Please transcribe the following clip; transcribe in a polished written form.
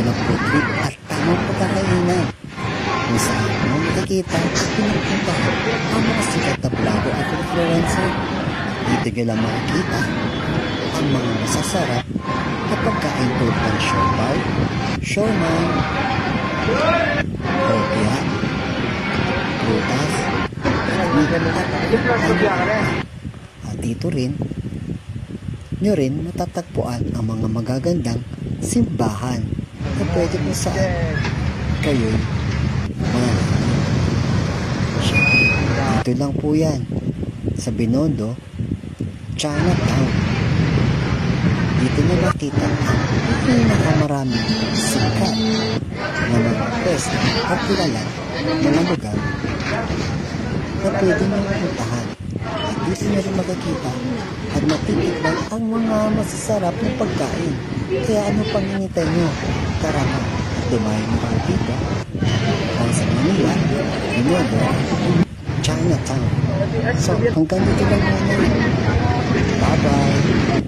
na food trip at tamang pagkakainan kung saan mo makikita at pinupuntahan ang mga sikat na vlogger at influencer. Dito nyo lang makikita ang mga masasarap na pagkain tulad ng siopaw, siomai, hopya, prutas, at dito rin nyo rin matatagpuan ang mga magagandang simbahan na pwede kung saan kayo mga dito lang po yan sa Binondo, Chinatown. Dito na makita ang pinakamaraming sikat na mga pwesto at kilala mga lugar na pwede nyo puntahan. At dito na rin makikita at matitikman ang mga masasarap na pagkain. Kaya ano pang hinintay nyo? Tara na at dumayo na kayo dito ang sa Manila, Binondo, Chinatown. So, hanggang dito lang muna. Bye-bye!